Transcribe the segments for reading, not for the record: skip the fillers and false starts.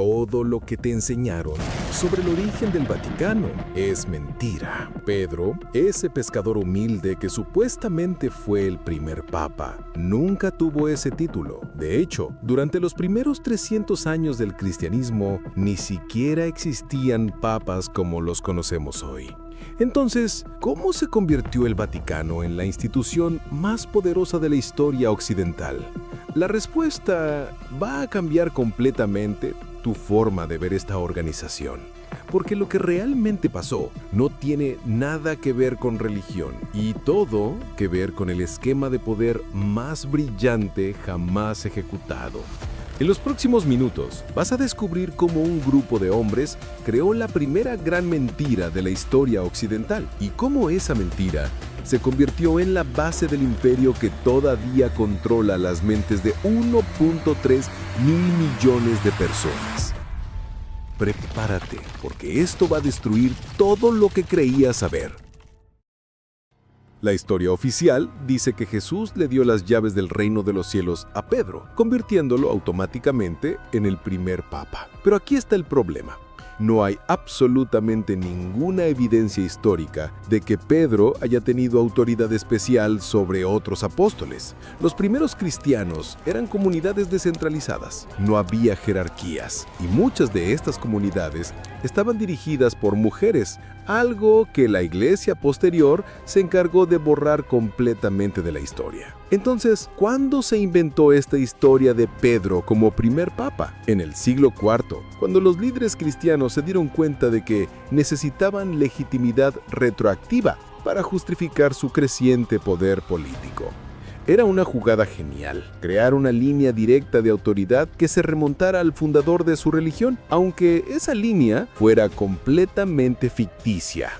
Todo lo que te enseñaron sobre el origen del Vaticano es mentira. Pedro, ese pescador humilde que supuestamente fue el primer papa, nunca tuvo ese título. De hecho, durante los primeros 300 años del cristianismo, ni siquiera existían papas como los conocemos hoy. Entonces, ¿cómo se convirtió el Vaticano en la institución más poderosa de la historia occidental? La respuesta va a cambiar completamente tu forma de ver esta organización, porque lo que realmente pasó no tiene nada que ver con religión y todo que ver con el esquema de poder más brillante jamás ejecutado. En los próximos minutos vas a descubrir cómo un grupo de hombres creó la primera gran mentira de la historia occidental y cómo esa mentira se convirtió en la base del imperio que todavía controla las mentes de 1.3 mil millones de personas. Prepárate, porque esto va a destruir todo lo que creías saber. La historia oficial dice que Jesús le dio las llaves del reino de los cielos a Pedro, convirtiéndolo automáticamente en el primer papa. Pero aquí está el problema. No hay absolutamente ninguna evidencia histórica de que Pedro haya tenido autoridad especial sobre otros apóstoles. Los primeros cristianos eran comunidades descentralizadas, no había jerarquías, y muchas de estas comunidades estaban dirigidas por mujeres, algo que la iglesia posterior se encargó de borrar completamente de la historia. Entonces, ¿cuándo se inventó esta historia de Pedro como primer papa? En el siglo IV, cuando los líderes cristianos se dieron cuenta de que necesitaban legitimidad retroactiva para justificar su creciente poder político. Era una jugada genial, crear una línea directa de autoridad que se remontara al fundador de su religión, aunque esa línea fuera completamente ficticia.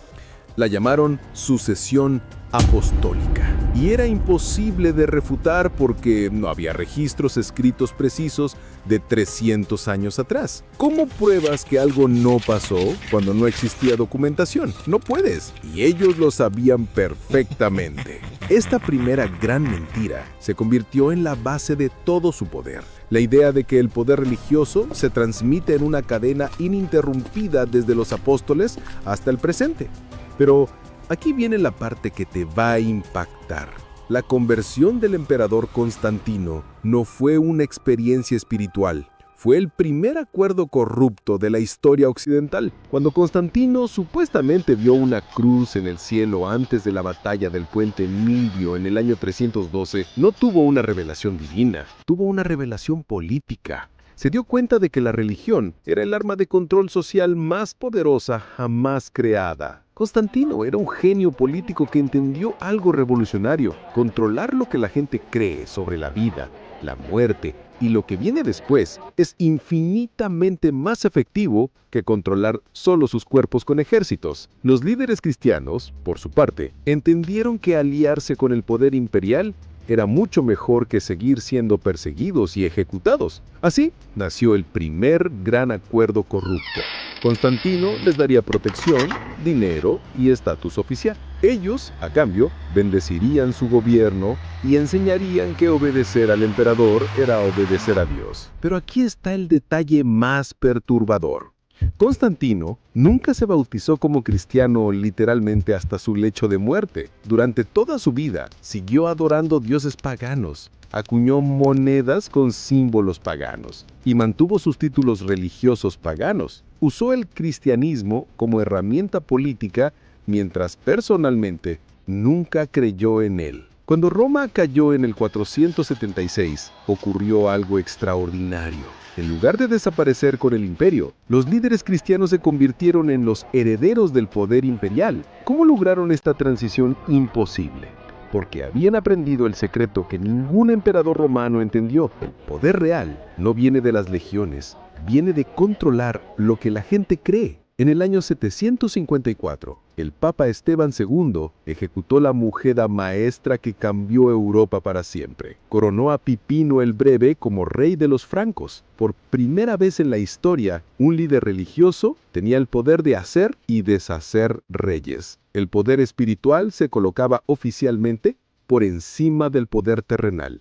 La llamaron sucesión apostólica, y era imposible de refutar porque no había registros escritos precisos de 300 años atrás. ¿Cómo pruebas que algo no pasó cuando no existía documentación? No puedes, y ellos lo sabían perfectamente. Esta primera gran mentira se convirtió en la base de todo su poder. La idea de que el poder religioso se transmite en una cadena ininterrumpida desde los apóstoles hasta el presente. Pero aquí viene la parte que te va a impactar. La conversión del emperador Constantino no fue una experiencia espiritual. Fue el primer acuerdo corrupto de la historia occidental. Cuando Constantino supuestamente vio una cruz en el cielo antes de la batalla del puente Milvio en el año 312, no tuvo una revelación divina, tuvo una revelación política. Se dio cuenta de que la religión era el arma de control social más poderosa jamás creada. Constantino era un genio político que entendió algo revolucionario: controlar lo que la gente cree sobre la vida, la muerte y lo que viene después es infinitamente más efectivo que controlar solo sus cuerpos con ejércitos. Los líderes cristianos, por su parte, entendieron que aliarse con el poder imperial era mucho mejor que seguir siendo perseguidos y ejecutados. Así nació el primer gran acuerdo corrupto. Constantino les daría protección, dinero y estatus oficial. Ellos, a cambio, bendecirían su gobierno y enseñarían que obedecer al emperador era obedecer a Dios. Pero aquí está el detalle más perturbador. Constantino nunca se bautizó como cristiano literalmente hasta su lecho de muerte. Durante toda su vida siguió adorando dioses paganos, acuñó monedas con símbolos paganos y mantuvo sus títulos religiosos paganos. Usó el cristianismo como herramienta política mientras personalmente nunca creyó en él. Cuando Roma cayó en el 476, ocurrió algo extraordinario. En lugar de desaparecer con el imperio, los líderes cristianos se convirtieron en los herederos del poder imperial. ¿Cómo lograron esta transición imposible? Porque habían aprendido el secreto que ningún emperador romano entendió. El poder real no viene de las legiones, viene de controlar lo que la gente cree. En el año 754, el Papa Esteban II ejecutó la mujeda maestra que cambió Europa para siempre. Coronó a Pipino el Breve como rey de los francos. Por primera vez en la historia, un líder religioso tenía el poder de hacer y deshacer reyes. El poder espiritual se colocaba oficialmente por encima del poder terrenal.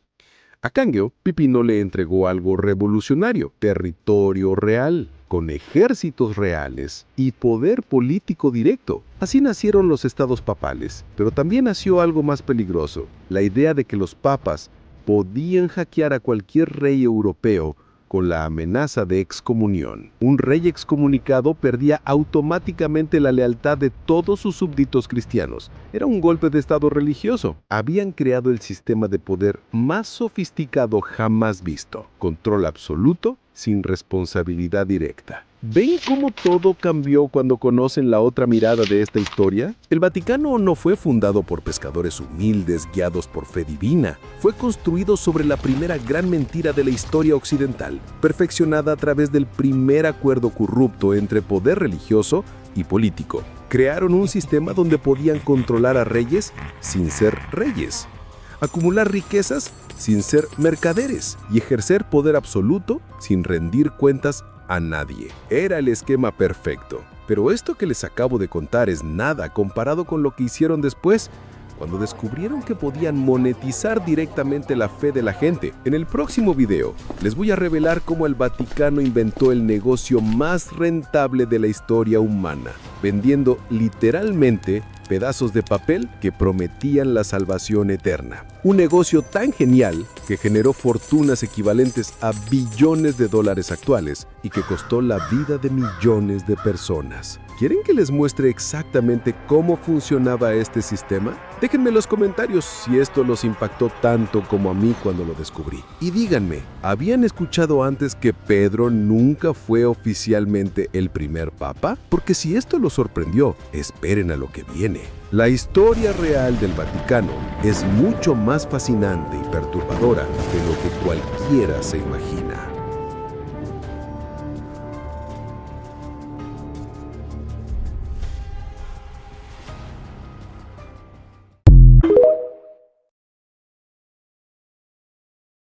A cambio, Pipino le entregó algo revolucionario: territorio real, con ejércitos reales y poder político directo. Así nacieron los estados papales, pero también nació algo más peligroso: la idea de que los papas podían hackear a cualquier rey europeo con la amenaza de excomunión. Un rey excomunicado perdía automáticamente la lealtad de todos sus súbditos cristianos. Era un golpe de estado religioso. Habían creado el sistema de poder más sofisticado jamás visto: control absoluto sin responsabilidad directa. ¿Ven cómo todo cambió cuando conocen la otra mirada de esta historia? El Vaticano no fue fundado por pescadores humildes guiados por fe divina. Fue construido sobre la primera gran mentira de la historia occidental, perfeccionada a través del primer acuerdo corrupto entre poder religioso y político. Crearon un sistema donde podían controlar a reyes sin ser reyes, acumular riquezas sin ser mercaderes y ejercer poder absoluto sin rendir cuentas a nadie. Era el esquema perfecto. Pero esto que les acabo de contar es nada comparado con lo que hicieron después, cuando descubrieron que podían monetizar directamente la fe de la gente. En el próximo video les voy a revelar cómo el Vaticano inventó el negocio más rentable de la historia humana, vendiendo literalmente pedazos de papel que prometían la salvación eterna. Un negocio tan genial que generó fortunas equivalentes a billones de dólares actuales y que costó la vida de millones de personas. ¿Quieren que les muestre exactamente cómo funcionaba este sistema? Déjenme en los comentarios si esto los impactó tanto como a mí cuando lo descubrí. Y díganme, ¿habían escuchado antes que Pedro nunca fue oficialmente el primer papa? Porque si esto los sorprendió, esperen a lo que viene. La historia real del Vaticano es mucho más fascinante y perturbadora de lo que cualquiera se imagina.